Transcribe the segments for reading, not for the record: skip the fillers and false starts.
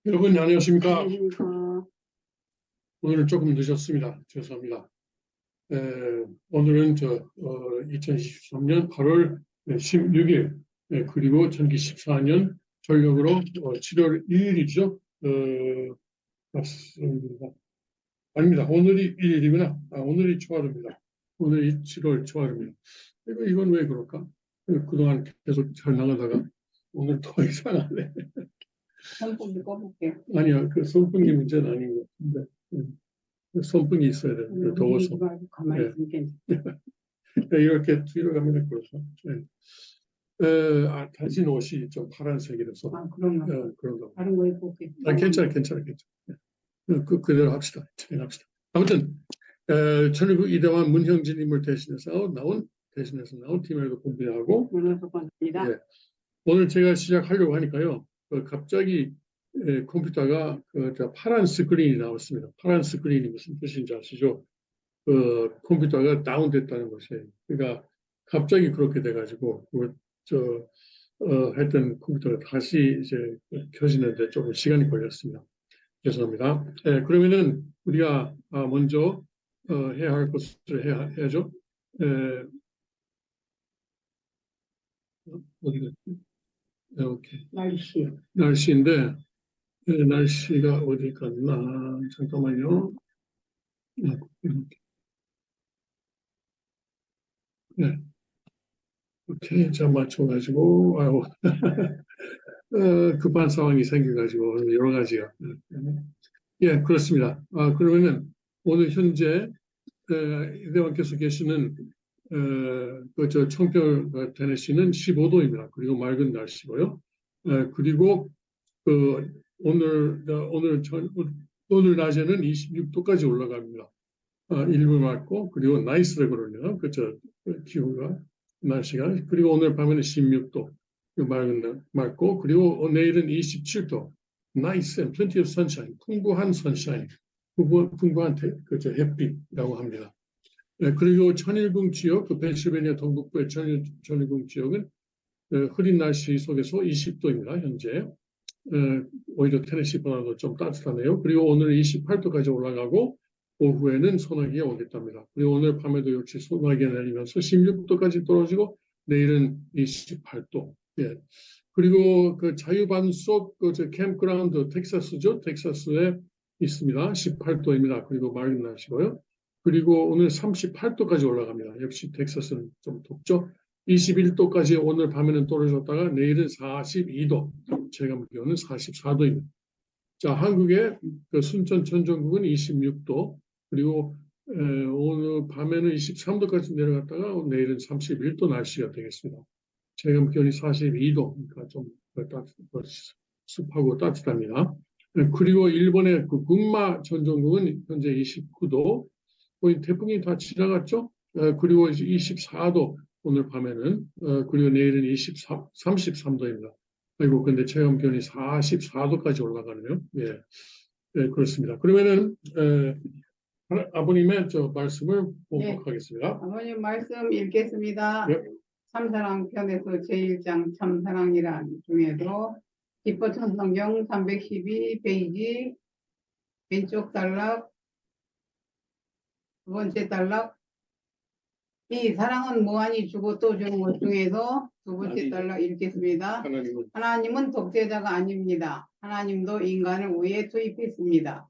여러분 안녕하십니까? 안녕하십니까. 오늘은 조금 늦었습니다. 죄송합니다. 오늘은 2023년 8월 16일 그리고 전기 14년 전력으로 7월 1일이죠. 맞습니다. 아닙니다. 오늘이 1일이구나. 오늘이 초하루입니다. 오늘이 7월 초하루입니다. 이건 왜 그럴까? 그동안 계속 잘 나가다가 오늘 더 이상하네. 선풍기 꺼볼게요. 아니요, 그 선풍기 문제는 아닌 것 같은데. 선풍기 있어야 돼요. 더워서. 가만히 네. 있으면 이렇게 뒤로 가면 될 거라서. 단신 옷이 좀 파란색이라서. 그런가. 그런가. 다른 거 입고 올게요. 괜찮아. 그대로 합시다. 진행합시다. 아무튼, 천일국 이대환 문형진님을 대신해서 나온 팀에도 공부하고. 문화석관입니다. 네. 오늘 제가 시작하려고 하니까요. 갑자기 컴퓨터가 파란 스크린이 나왔습니다. 파란 스크린이 무슨 뜻인지 아시죠? 컴퓨터가 다운됐다는 것이에요. 그러니까 갑자기 그렇게 돼가지고 하여튼 컴퓨터가 다시 이제 켜지는데 조금 시간이 걸렸습니다. 죄송합니다. 그러면은 우리가 먼저 해야 할 것을 해야죠. 어디 갔지? 이렇게 날씨인데. 날씨가 어디 갔나? 잠깐만요. 네. 이렇게 자 맞춰가지고, 급한 상황이 생겨가지고, 여러 가지요. 예, 그렇습니다. 그러면은, 오늘 현재, 이대왕께서 계시는, 청평 테네시는 15도입니다. 그리고 맑은 날씨고요. 그리고, 오늘 낮에는 26도까지 올라갑니다. 일부 맑고, 그리고 나이스라고 그러네요. 기후가, 날씨가. 그리고 오늘 밤에는 16도, 맑고, 그리고 내일은 27도, nice and plenty of sunshine, 풍부한 sunshine, 풍부한 햇빛이라고 합니다. 그리고 천일궁 지역, 펜실베니아 동북부의 천일궁 지역은 흐린 날씨 속에서 20도입니다, 현재. 오히려 테네시보다도 좀 따뜻하네요. 그리고 오늘 28도까지 올라가고 오후에는 소나기가 오겠답니다. 그리고 오늘 밤에도 역시 소나기가 내리면서 16도까지 떨어지고 내일은 28도. 예. 그리고 자유반속 캠프그라운드 텍사스죠. 텍사스에 있습니다. 18도입니다. 그리고 맑은 날씨고요. 그리고 오늘 38도까지 올라갑니다. 역시 텍사스는 좀 덥죠. 21도까지 오늘 밤에는 떨어졌다가 내일은 42도, 체감 기온은 44도입니다. 자, 한국의 순천 천정국은 26도, 그리고 오늘 밤에는 23도까지 내려갔다가 내일은 31도 날씨가 되겠습니다. 체감 기온이 42도, 그러니까 좀 습하고 따뜻합니다. 그리고 일본의 군마 천정국은 현재 29도, 거의 태풍이 다 지나갔죠? 그리고 24도, 오늘 밤에는, 그리고 내일은 33도입니다. 아이고, 근데 체감 기온이 44도까지 올라가네요. 예. 그렇습니다. 그러면은, 아버님의 말씀을 봉독하겠습니다. 아버님 말씀 읽겠습니다. 네. 참사랑 편에서 제1장 참사랑이란 중에도 기뻐천 성경 312페이지 왼쪽 단락 두 번째 단락 이 사랑은 무한히 주고 또 주는 것 중에서 두 번째 단락 읽겠습니다. 하나님은 독재자가 아닙니다. 하나님도 인간을 우에 투입했습니다.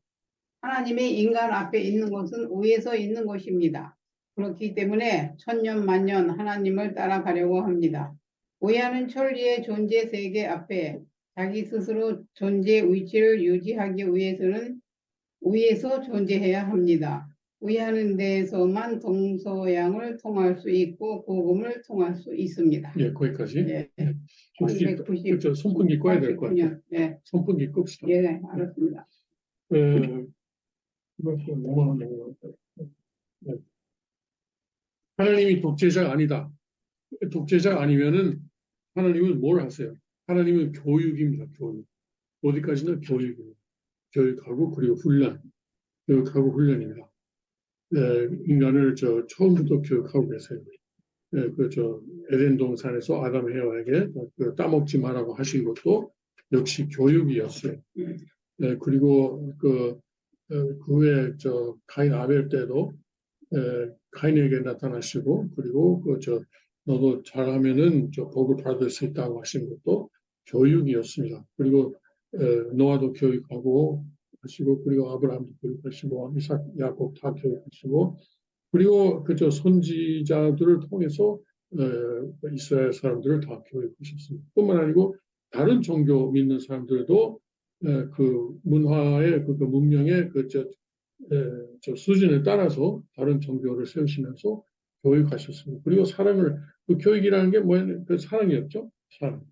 하나님이 인간 앞에 있는 것은 우에서 있는 것입니다. 그렇기 때문에 천년 만년 하나님을 따라가려고 합니다. 우에하는 천리의 존재 세계 앞에 자기 스스로 존재 위치를 유지하기 위해서는 우에서 존재해야 합니다. 우에하는 데에서만 동서양을 통할 수 있고 복음을 통할 수 있습니다. 예, 거기까지. 예. 그렇죠. 선풍기 꺼야 될 것 같아요. 네. 선풍기 끕시다. 예, 알았습니다. 하나님이 독재자가 아니다. 독재자가 아니면은 하나님은 뭘 하세요? 하나님은 교육입니다. 교육. 어디까지나 교육입니다. 교육하고 그리고 교육하고 훈련입니다. 인간을 처음부터 교육하고 계세요. 에덴 동산에서 아담 해와에게 따먹지 말라고 하신 것도 역시 교육이었어요. 그리고 그 후에 가인 아벨 때도 가인에게 나타나시고, 그리고 너도 잘하면은 복을 받을 수 있다고 하신 것도 교육이었습니다. 그리고 노아도 교육하고 하시고, 그리고 아브라함도 교육하시고, 이삭, 야곱 다 교육하시고, 그리고 선지자들을 통해서 이스라엘 사람들을 다 교육하셨습니다. 뿐만 아니고 다른 종교 믿는 사람들도 그 문화의 그 문명의 저 수준에 따라서 다른 종교를 세우시면서 교육하셨습니다. 그리고 그 교육이라는 게 뭐예요? 그 사랑이었죠. 사랑.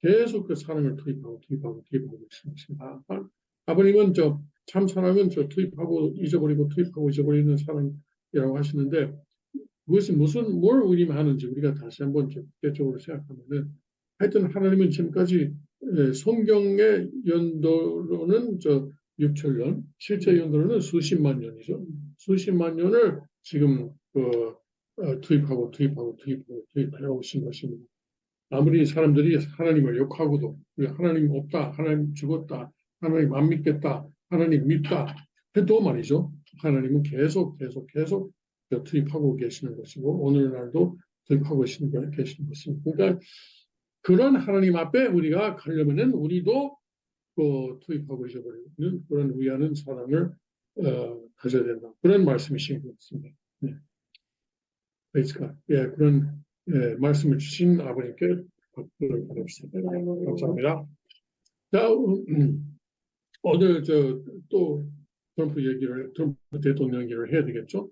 계속 그 사랑을 투입하고 있습니다. 아버님은 참 사랑은 투입하고 잊어버리고 투입하고 잊어버리는 사랑이라고 하시는데, 그것이 뭘 의미하는지 우리가 다시 한번 구체적으로 생각하면은, 하여튼 하나님은 지금까지 성경의 연도로는 6천년, 실제 연도로는 수십만 년이죠. 수십만 년을 지금 투입하고 오신 것입니다. 아무리 사람들이 하나님을 욕하고도, 하나님 없다, 하나님 죽었다, 하나님 안 믿겠다, 하나님 믿다 해도 말이죠. 하나님은 계속 투입하고 계시는 것이고, 오늘날도 투입하고 계시는 것입니다. 그러니까 그런 하나님 앞에 우리가 가려면은 우리도 투입하고 잊어버리는 그런 위하는 사랑을 가져야 된다. 그런 말씀이신 것 같습니다. 네. 그런 말씀을 주신 아버님께 박수를 받읍시다. 감사합니다. 자, 오늘 또 트럼프 대통령 얘기를 해야 되겠죠?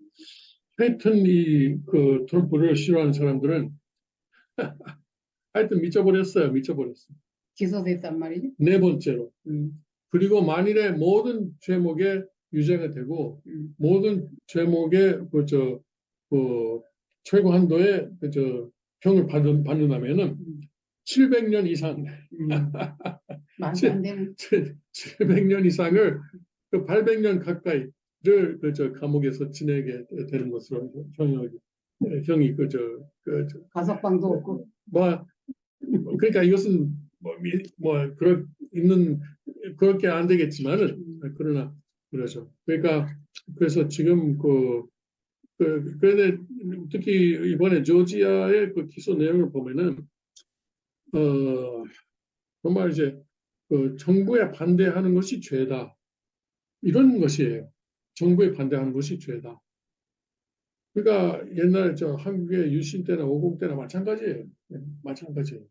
하여튼 트럼프를 싫어하는 사람들은 하여튼 미쳐버렸어요. 기소됐단 말이죠. 네 번째로. 그리고 만일에 모든 죄목에 유죄가 되고, 모든 죄목에 최고 한도의 형을 받는다면은 700년 이상, 말도 안 되는. 700년 이상을 800년 가까이를 감옥에서 지내게 되는 것으로 형이 가석방도 없고. 그러니까 이것은 그렇게 안 되겠지만은, 그러나 그러죠. 그래서 지금 그런데 특히 이번에 조지아의 기소 내용을 보면은 정말 이제 정부에 반대하는 것이 죄다, 이런 것이에요. 정부에 반대하는 것이 죄다. 그러니까 옛날 한국의 유신 때나 50 때나 마찬가지예요. 마찬가지예요.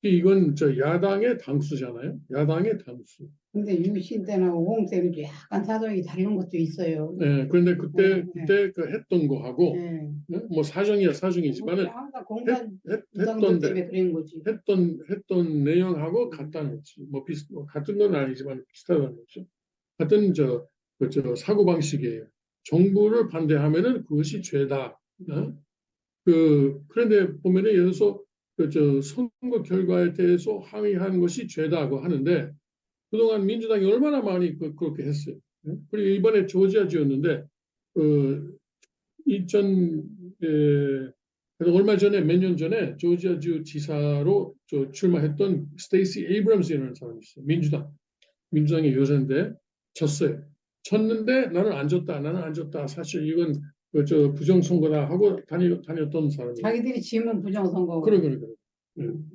이건 야당의 당수잖아요. 야당의 당수. 근데 유신 때나 50 때는 약간 사정이 다른 것도 있어요. 네, 그런데 그때 했던 거하고, 뭐 사정이지만은 항상 공산 정권 때문에 그런 거지. 했던 내용하고 같다는 거지. 같은 건 아니지만 비슷하다는 거죠. 같은 사고 방식이에요. 정부를 반대하면은 그것이 죄다. 그런데 보면은 예를 들어서 선거 결과에 대해서 항의하는 것이 죄다고 하는데, 그동안 민주당이 얼마나 많이 그렇게 했어요. 그리고 이번에 조지아주였는데, 얼마 전에, 몇 년 전에 조지아주 지사로 출마했던 스테이시 에이브럼스라는 사람이 있어요. 민주당의 여자인데 졌어요. 졌는데 나는 안 졌다. 사실 이건 부정선거다 하고 다녔던 사람이에요. 자기들이 지면 부정선거고. 그래.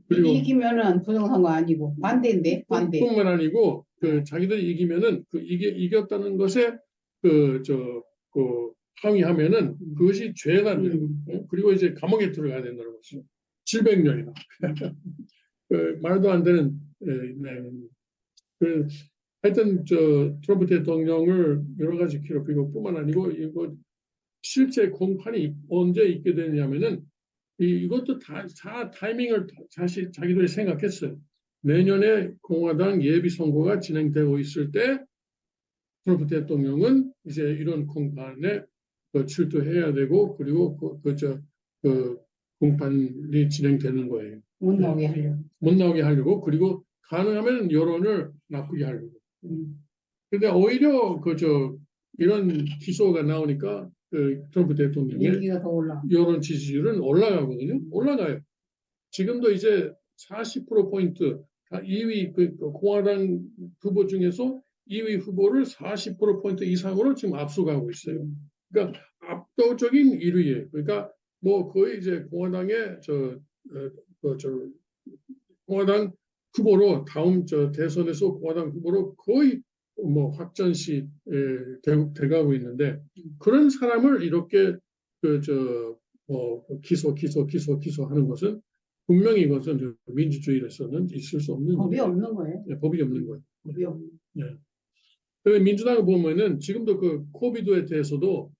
그리고 이기면은 부정선거 아니고 반대인데. 뿐만 아니고 자기들이 이기면은 이겼다는 것에 항의하면은 그것이 죄라는 거예요. 그리고 이제 감옥에 들어가야 된다는 거죠. 700년이나. 말도 안 되는. 하여튼 트럼프 대통령을 여러 가지 그리고 뿐만 아니고 이거 실제 공판이 언제 있게 되냐면은 이것도 다 타이밍을 자기들이 생각했어요. 내년에 공화당 예비 선거가 진행되고 있을 때 트럼프 대통령은 이제 이런 공판에 출두해야 되고, 그리고 공판이 진행되는 거예요. 못 나오게 하려고. 그리고 가능하면 여론을 나쁘게 하려고. 근데 오히려 이런 기소가 나오니까 트럼프 대통령의 여론 지지율은 올라가요. 지금도 이제 40%포인트 2위 공화당 후보 중에서 2위 후보를 40%포인트 이상으로 지금 앞서가고 있어요. 그러니까 압도적인 1위예요. 그러니까 뭐 거의 이제 공화당의 공화당 후보로 다음 대선에서 공화당 후보로 거의 뭐 확전시 돼가고 있는데 그런 사람을 이렇게 기소하는 것은 분명히 이것은 민주주의로서는 있을 수 없는 법이 일이에요. 없는 거예요. 법이 없는 거예요. 법이 없는. 예. 그래서 민주당을 보면은 지금도 그 코비드에 대해서도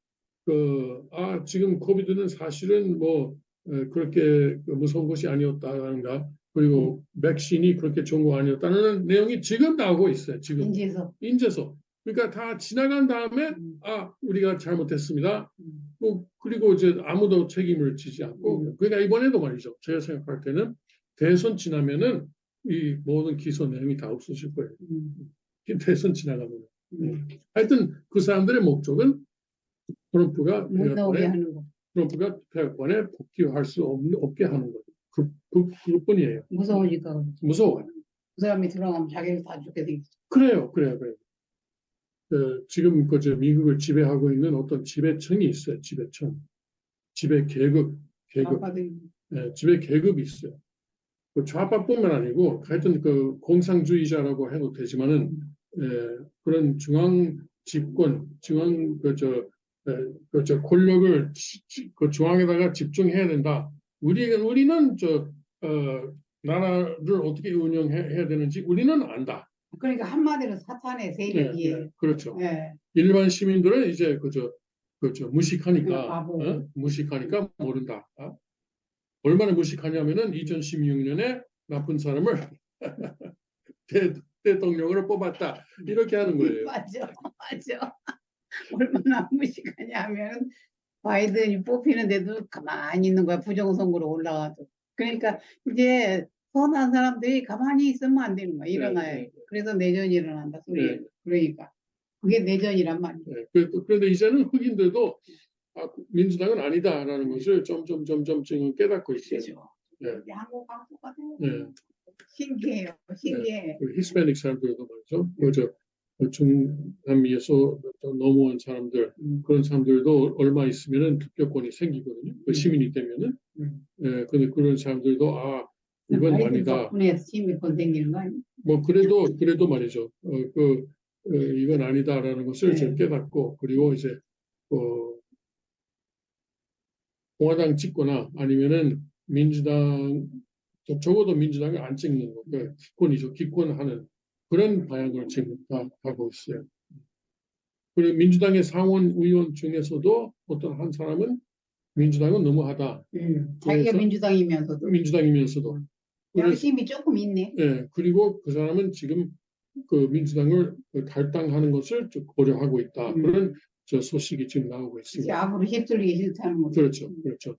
지금 코비드는 사실은 그렇게 무서운 것이 아니었다는가 그리고 백신이 그렇게 좋은 거 아니었다는 내용이 지금 나오고 있어요. 지금 인제서. 그러니까 다 지나간 다음에 우리가 잘못했습니다. 그리고 이제 아무도 책임을 지지 않고 그러니까 이번에도 말이죠. 제가 생각할 때는 대선 지나면은 이 모든 기소 내용이 다 없어질 거예요. 대선 지나가면. 하여튼 그 사람들의 목적은 트럼프가 대학원에 복귀할 수 없게 하는 거죠. 그것뿐이에요. 무서우니까. 무서워요. 그 사람이 들어가면 자기를 다 죽게 돼 있어. 그래요. 지금 미국을 지배하고 있는 어떤 지배층이 있어요. 지배층. 지배 계급. 지배 계급이 있어요. 그 좌파뿐만 아니고 하여튼 그 공산주의자라고 해도 되지만은 그런 중앙 집권, 권력을 그 중앙에다가 집중해야 된다. 우리는 나라를 어떻게 운영해야 되는지 우리는 안다. 그러니까 한마디로 사탄의 세력이에요. 그렇죠. 네. 일반 시민들은 이제 무식하니까 무식하니까 모른다. 얼마나 무식하냐면은 2016년에 나쁜 사람을 대통령으로 뽑았다. 이렇게 하는 거예요. 맞아. 얼마나 무식하냐면 바이든이 뽑히는데도 가만히 있는 거야. 부정선거로 올라가도. 그러니까 이제 선한 사람들이 가만히 있으면 안 되는 거야. 일어나야. 그래서 내전이 일어난다 소리예요. 그러니까 그게 내전이란 말이에요. 그런데 이제는 흑인들도 민주당은 아니다라는 것을 점점 지금 깨닫고 있어요. 한국 방송 같아요. 신기해요. 히스패닉 사람들도 말이죠. 중남미에서 넘어온 사람들, 그런 사람들도 얼마 있으면은 투표권이 생기거든요. 시민이 되면은. 근데 그런 사람들도 이건 아니다. 덕분에 시민권 생기는 거 아니에요? 뭐 그래도 말이죠. 이건 아니다라는 것을 좀 깨닫고 그리고 이제 공화당 찍거나 아니면은 적어도 민주당을 안 찍는 거, 기권하는 그런 방향으로 지금 가고 있어요. 그리고 민주당의 상원 의원 중에서도 어떤 한 사람은 민주당은 너무하다. 자기가 민주당이면서도. 양심이 조금 있네. 그리고 그 사람은 지금 그 민주당을 탈당하는 것을 좀 고려하고 있다. 그런 소식이 지금 나오고 있습니다. 앞으로 휩쓸리기 싫다는 거죠. 그렇죠.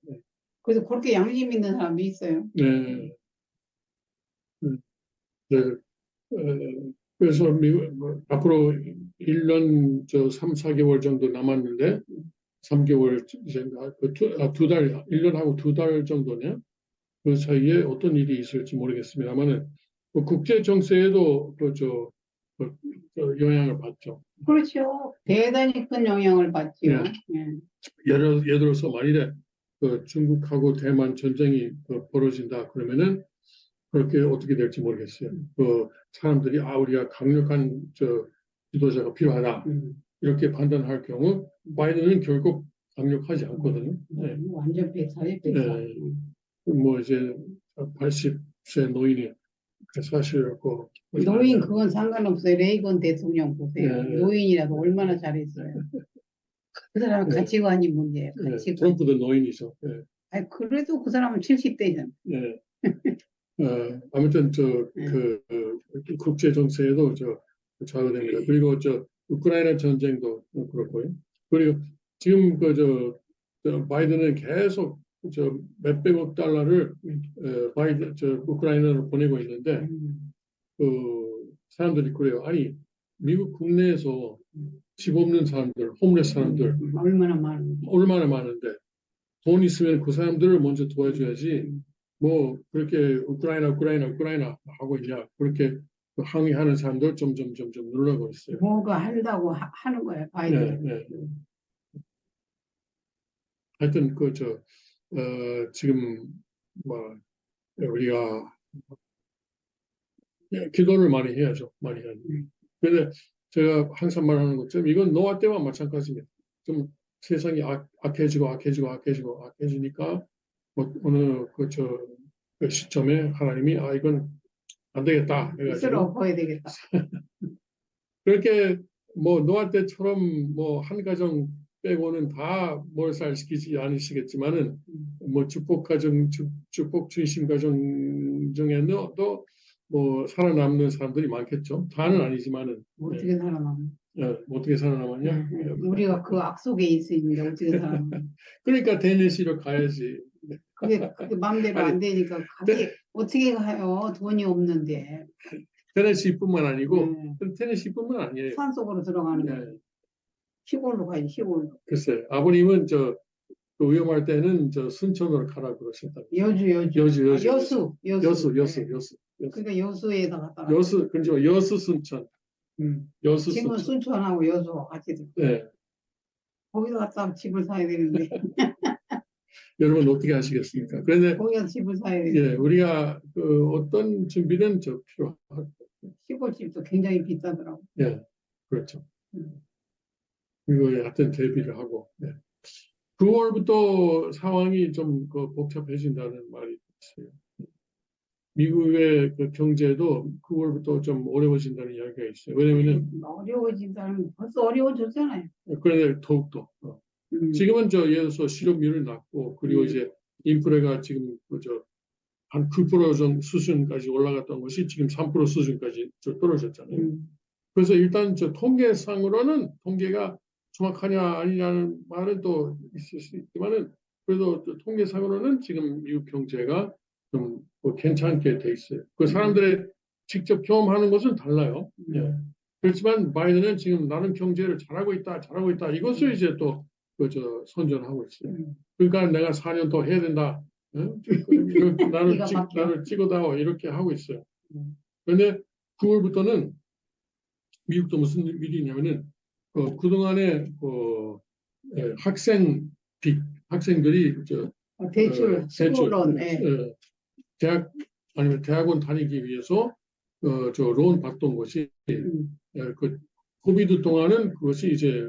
그래서 그렇게 양심 있는 사람도 있어요. 그래서 앞으로 1년 3, 4개월 정도 남았는데 3개월 이제 1년하고 2달 정도냐? 그 사이에 어떤 일이 있을지 모르겠습니다만은 국제 정세에도 영향을 받죠. 그렇죠. 대단히 큰 영향을 받죠. 예를 들어서 만일에 중국하고 대만 전쟁이 벌어진다 그러면은 그렇게 어떻게 될지 모르겠어요. 사람들이 우리가 강력한 지도자가 필요하다 이렇게 판단할 경우 바이든은 결국 강력하지 않거든요. 완전 뱃살이. 뭐 이제 80세 노인이 사실 노인 그건 상관없어요. 레이건 대통령 보세요. 노인이라도 얼마나 잘했어요. 그 사람은 가치관이 문제예요. 트럼프도 노인이죠. 그래도 그 사람은 70대잖아요. 아무튼 국제 정세에도 좌우됩니다. 그리고 우크라이나 전쟁도 그렇고요. 그리고 지금 바이든은 계속 몇백억 달러를 우크라이나로 보내고 있는데 사람들이 그래요. 아니 미국 국내에서 집 없는 사람들, 홈레스 사람들 얼마나 많은데 돈 있으면 그 사람들을 먼저 도와줘야지. 뭐 그렇게 우크라이나 하고 있냐 그렇게 그 항의하는 사람들 점점 늘어나고 있어요. 뭐가 한다고 하는 거야, 네, 바이든. 네. 하여튼 지금 뭐 우리가 기도를 많이 해야죠. 많이 해야죠. 근데 제가 항상 말하는 것처럼 이건 노아 때와 마찬가지입니다. 좀 세상이 악해지니까 뭐 어느 그 시점에 하나님이 이건 안 되겠다 있을 해가지고 엎어야 되겠다. 그렇게 뭐 노아 때처럼 뭐 한 가정 빼고는 다 몰살시키지 않으시겠지만은 뭐 축복 중심 가정 중에도 뭐 살아남는 사람들이 많겠죠. 다는 아니지만은 어떻게 살아남아? 어떻게 살아남았냐? 우리가 그 악 속에 있으니까 어떻게 살아남아? 그러니까 데니시로 가야지. 그게 마음대로 아니, 안 되니까 어떻게 가요? 돈이 없는데. 테네시뿐만 아니고 테네시뿐만 아니에요. 산 속으로 들어가는 거예요. 시골로 가야지, 시골로. 글쎄, 아버님은 그 위험할 때는 순천으로 가라 그러셨다. 여수. 여수. 그러니까 여수에다 갔다. 그렇죠. 여수 순천. 여수 지금 순천. 순천하고 여수가 같이 들어. 네. 거기다 갖다 집을 사야 되는데. 여러분 어떻게 하시겠습니까? 그런데 거기다 집을 사야 되는데. 예, 우리가 어떤 준비는 필요하고. 시골집도 굉장히 비싸더라고. 예, 그렇죠. 이거에 하여튼 대비를 하고. 네. 9월부터 상황이 좀 복잡해진다는 말이 있어요. 미국의 그 경제도 9월부터 좀 어려워진다는 이야기가 있어요. 왜냐면은 어려워진다는 벌써 어려워졌잖아요. 그런데 더욱더 지금은 예를 들어서 실업률이 낮고 그리고 이제 인플레가 지금 한 9% 정도 수준까지 올라갔던 것이 지금 3% 수준까지 떨어졌잖아요. 그래서 일단 통계상으로는 통계가 정확하냐 아니냐는 말은 또 있을 수 있지만은 그래도 통계상으로는 지금 미국 경제가 좀 괜찮게 돼 있어요. 그 사람들의 직접 경험하는 것은 달라요. 예. 그렇지만 바이든은 지금 나는 경제를 잘하고 있다. 이것을 이제 또 선전하고 있어요. 그러니까 내가 4년 더 해야 된다. 나를 찍어다오 이렇게 하고 있어요. 그런데 9월부터는 미국도 무슨 일이 있냐면은 그동안에 학생들이 대출, 대학 아니면 대학원 다니기 위해서 론 받던 것이 그 코비드 동안은 그것이 이제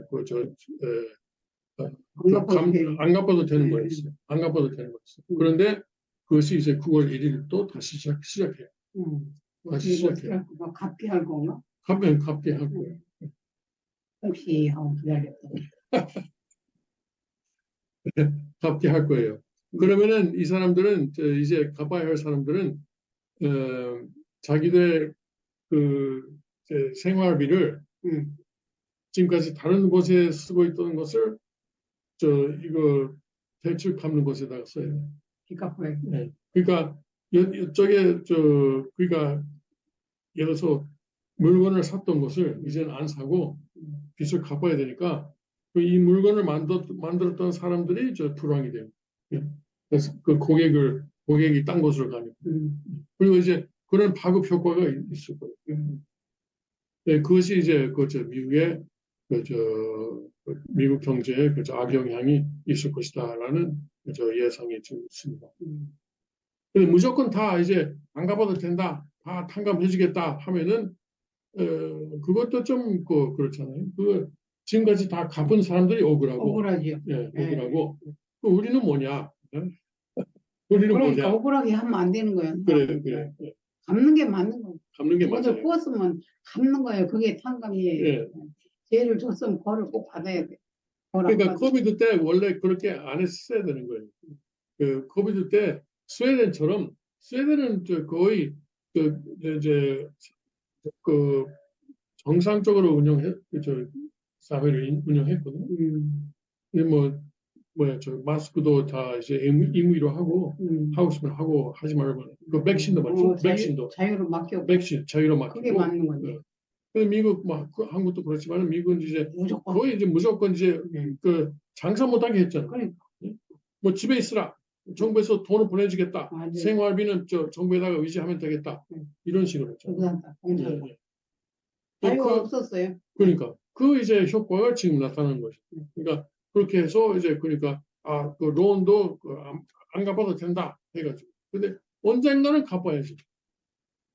안 갚아도 되는 거였어요. 안 갚아도 되는 거였어요. 그런데 그것이 이제 9월 1일 또 다시 시작해요. 다시 시작해요. 갚게 할 건가? 갚게 할 거예요. 혹시 하고 기다렸다. 갚게 할 거예요. 그러면은 이 사람들은 이제 갚아야 할 사람들은 자기들 생활비를 지금까지 다른 곳에 쓰고 있던 것을 이거 대출 갚는 곳에다가 써요. 빚갚아요. 네. 그러니까 이쪽에 그러니까 예를 들어서 물건을 샀던 것을 이제는 안 사고 빚을 갚아야 되니까 이 물건을 만들었던 사람들이 불황이 돼요. 그래서 그 고객이 딴 곳으로 가니까. 그리고 이제 그런 파급 효과가 있을 거예요. 네, 그것이 이제 미국의 미국 경제에 악영향이 있을 것이다라는 예상이 좀 있습니다. 근데 무조건 다 이제 안 갚아도 된다, 다 탕감해주겠다 하면은 그것도 좀 그렇잖아요. 지금까지 다 갚은 사람들이 억울하죠. 예, 억울하고 우리는 뭐냐? 우리는 그러니까 뭐냐? 억울하게 하면 안 되는 거야. 그래. 갚는 게 맞는 거야. 갚는 게 먼저 맞아요. 구웠으면 갚는 거예요. 그게 탕감이에요. 예. 죄를 줬으면 벌을 꼭 받아야 돼. 그러니까 코비드 때 원래 그렇게 안 했어야 되는 거예요. 그 코비드 때 스웨덴은 거의 정상적으로 사회를 운영했거든요. 마스크도 다 이제 임의로 하고 싶으면 하고 하지 말고 백신도 맞죠? 자유로 맡겨. 백신 자유로 맡기고. 그게 맞는 거지. 미국 한국도 그렇지만 미국은 이제 무조건 거의 이제 무조건 이제 장사 못하게 했잖아. 그러니까. 뭐 집에 있으라. 정부에서 돈을 보내주겠다. 맞아요. 생활비는 정부에다가 의지하면 되겠다. 이런 식으로 했죠. 공산당, 공산당. 예, 예. 자유가 없었어요. 그러니까 그 이제 효과가 지금 나타나는 거죠. 그러니까 그렇게 해서 이제 그러니까 그 론도 안 갚아도 된다 해가지고. 근데 언젠가는 갚아야지.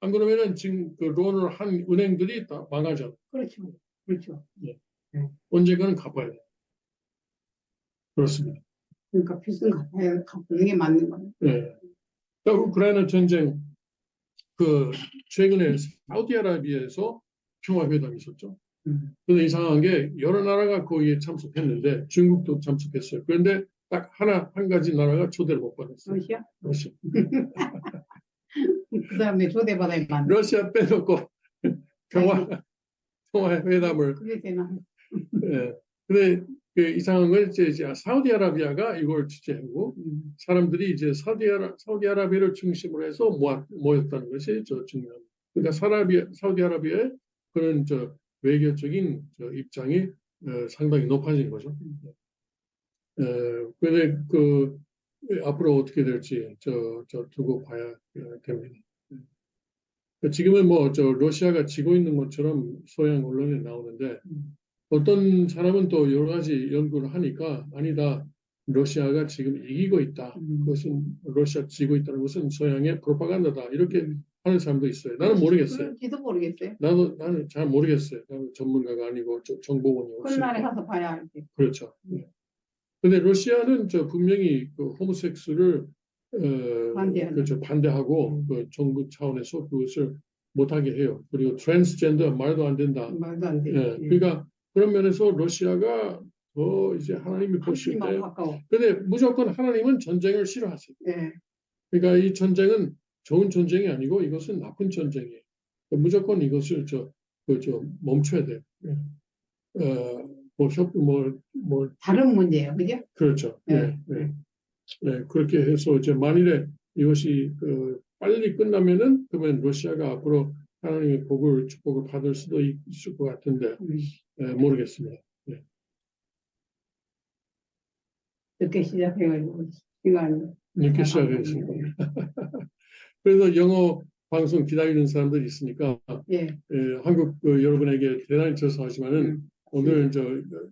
안 그러면은 지금 그 론을 한 은행들이 다 망하잖아. 그렇죠. 그렇죠. 언젠가는 갚아야 돼. 그렇습니다. 그러니까 빚은 갚는 게 맞는 거예요. 예. 그러니까 우크라이나 전쟁 최근에 사우디아라비아에서 평화회담이 있었죠. 근데 이상한 게 여러 나라가 거기에 참석했는데 중국도 참석했어요. 그런데 딱 한 가지 나라가 초대를 못 받았어요. 러시아? 러시아. 그 사람들이 초대받아야 맞는. 러시아 빼놓고 평화회담을. 그게 되나? 예. 근데 그 이상한 건 이제 사우디아라비아가 이걸 주재하고 사람들이 이제 사우디아라비아를 중심으로 해서 모였다는 것이 중요합니다. 그러니까 사우디아라비아의 그런 외교적인 입장이 상당히 높아진 거죠. 근데 앞으로 어떻게 될지 두고 봐야 됩니다. 지금은 러시아가 지고 있는 것처럼 소양 언론에 나오는데 어떤 사람은 또 여러 가지 연구를 하니까 아니다. 러시아가 지금 이기고 있다. 그것은 러시아 지고 있다는 것은 서양의 프로파간다다. 이렇게 하는 사람도 있어요. 나는 모르겠어요. 그런지도 모르겠어요. 나는 잘 모르겠어요. 나는 전문가가 아니고 정보원이 큰 날에 없으니까. 가서 봐야 알지. 그렇죠. 근데 러시아는 분명히 그 호모섹스를 반대하고 그 정부 차원에서 그것을 못하게 해요. 그리고 트랜스젠더 말도 안 된다. 말도 안 돼. 그러니까 그런 면에서 러시아가 더 이제 하나님이 보실 때, 근데 무조건 하나님은 전쟁을 싫어하세요. 네. 그러니까 이 전쟁은 좋은 전쟁이 아니고 이것은 나쁜 전쟁이에요. 무조건 이것을 멈춰야 돼요. 다른 문제예요, 그죠? 그렇죠. 네. 그렇게 해서 이제 만일에 이것이 빨리 끝나면은 그러면 러시아가 앞으로 하나님의 축복을 받을 수도 있을 것 같은데 모르겠습니다. 늦게 시작해가지고 시간이 늦게 시작했습니다. 그래서 영어 방송 기다리는 사람들이 있으니까 한국 여러분에게 대단히 죄송하지만은 오늘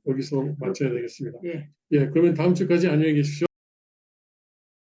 여기서 마쳐야 되겠습니다. 그러면 다음 주까지 안녕히 계십시오.